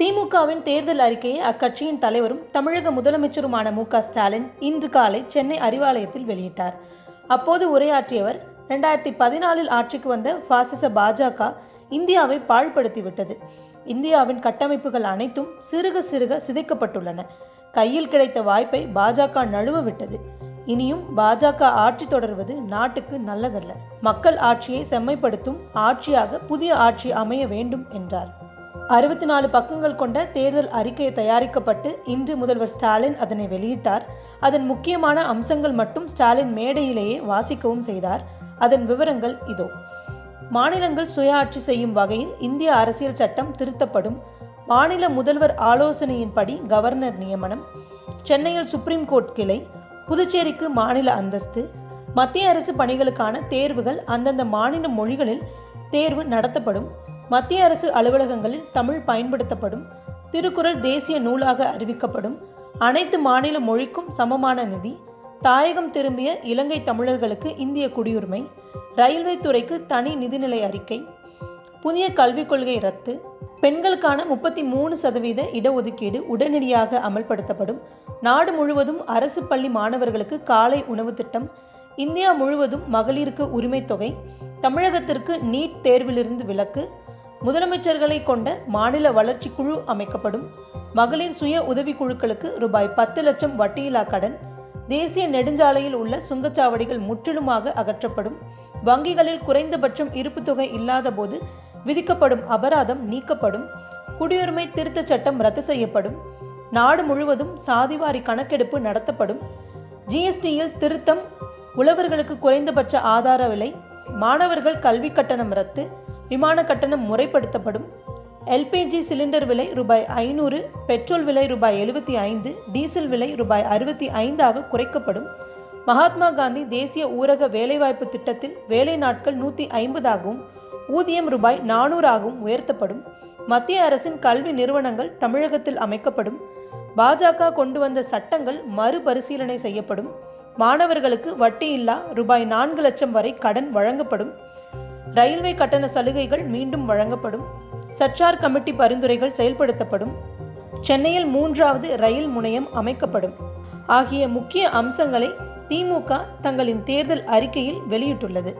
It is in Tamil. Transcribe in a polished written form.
திமுகவின் தேர்தல் அறிக்கையை அக்கட்சியின் தலைவரும் தமிழக முதலமைச்சருமான மு.க.ஸ்டாலின் இன்று காலை சென்னை அறிவாலயத்தில் வெளியிட்டார். அப்போது உரையாற்றியவர், 2014 ஆட்சிக்கு வந்த பாசிச பாஜக இந்தியாவை பாழ்படுத்திவிட்டது. இந்தியாவின் கட்டமைப்புகள் அனைத்தும் சிறுக சிறுக சிதைக்கப்பட்டுள்ளன. கையில் கிடைத்த வாய்ப்பை பாஜக நழுவ விட்டது. இனியும் பாஜக ஆட்சி தொடர்வது நாட்டுக்கு நல்லதல்ல. மக்கள் ஆட்சியை செம்மைப்படுத்தும் ஆட்சியாக புதிய ஆட்சி அமைய வேண்டும் என்றார். 64 பக்கங்கள் கொண்ட தேர்தல் அறிக்கை தயாரிக்கப்பட்டு இன்று முதல்வர் ஸ்டாலின் அதனை வெளியிட்டார். அதன் முக்கியமான அம்சங்கள் மட்டும் ஸ்டாலின் மேடையிலேயே வாசிக்கவும் செய்தார். அதன் விவரங்கள் இதோ. மாநிலங்கள் சுயாட்சி செய்யும் வகையில் இந்திய அரசியல் சட்டம் திருத்தப்படும். மாநில முதல்வர் ஆலோசனையின்படி கவர்னர் நியமனம். சென்னையில் சுப்ரீம் கோர்ட் கிளை. புதுச்சேரிக்கு மாநில அந்தஸ்து. மத்திய அரசு பணிகளுக்கான தேர்வுகள் அந்தந்த மாநில மொழிகளில் தேர்வு நடத்தப்படும். மத்திய அரசு அலுவலகங்களில் தமிழ் பயன்படுத்தப்படும். திருக்குறள் தேசிய நூலாக அறிவிக்கப்படும். அனைத்து மாநில மொழிக்கும் சமமான நிதி. தாயகம் திரும்பிய இலங்கை தமிழர்களுக்கு இந்திய குடியுரிமை. ரயில்வே துறைக்கு தனி நிதிநிலை அறிக்கை. புதிய கல்விக் கொள்கை ரத்து. பெண்களுக்கான 33% இடஒதுக்கீடு உடனடியாக அமல்படுத்தப்படும். நாடு முழுவதும் அரசு பள்ளி மாணவர்களுக்கு காலை உணவு திட்டம். இந்தியா முழுவதும் மகளிருக்கு உரிமை தொகை. தமிழகத்திற்கு நீட் தேர்விலிருந்து விலக்கு. முதலமைச்சர்களை கொண்ட மாநில வளர்ச்சி குழு அமைக்கப்படும். மகளிர் சுய உதவிக்குழுக்களுக்கு ரூபாய் 10 லட்சம் வட்டியில்லா கடன். தேசிய நெடுஞ்சாலையில் உள்ள சுங்கச்சாவடிகள் முற்றிலுமாக அகற்றப்படும். வங்கிகளில் குறைந்தபட்சம் இருப்பு தொகை இல்லாத போது விதிக்கப்படும் அபராதம் நீக்கப்படும். குடியுரிமை திருத்த சட்டம் ரத்து செய்யப்படும். நாடு முழுவதும் சாதிவாரி கணக்கெடுப்பு நடத்தப்படும். ஜிஎஸ்டியில் திருத்தம். உழவர்களுக்கு குறைந்தபட்ச ஆதார விலை. மாணவர்கள் கல்வி கட்டணம் ரத்து. விமான கட்டணம் முறைப்படுத்தப்படும். எல்பிஜி சிலிண்டர் விலை ரூபாய் 500, பெட்ரோல் விலை ரூபாய் 75, டீசல் விலை ரூபாய் 65 குறைக்கப்படும். மகாத்மா காந்தி தேசிய ஊரக வேலைவாய்ப்பு திட்டத்தில் வேலை நாட்கள் 150 ஊதியம் ரூபாய் 400 உயர்த்தப்படும். மத்திய அரசின் கல்வி நிறுவனங்கள் தமிழகத்தில் அமைக்கப்படும். பாஜக கொண்டு வந்த சட்டங்கள் மறுபரிசீலனை செய்யப்படும். மாணவர்களுக்கு வட்டியில்லா ரூபாய் 4 லட்சம் வரை கடன் வழங்கப்படும். ரயில்வே கட்டண சலுகைகள் மீண்டும் வழங்கப்படும். சச்சார் கமிட்டி பரிந்துரைகள் செயல்படுத்தப்படும். சென்னையில் 3வது ரயில் முனையம் அமைக்கப்படும். ஆகிய முக்கிய அம்சங்களை திமுக தங்களின் தேர்தல் அறிக்கையில் வெளியிட்டுள்ளது.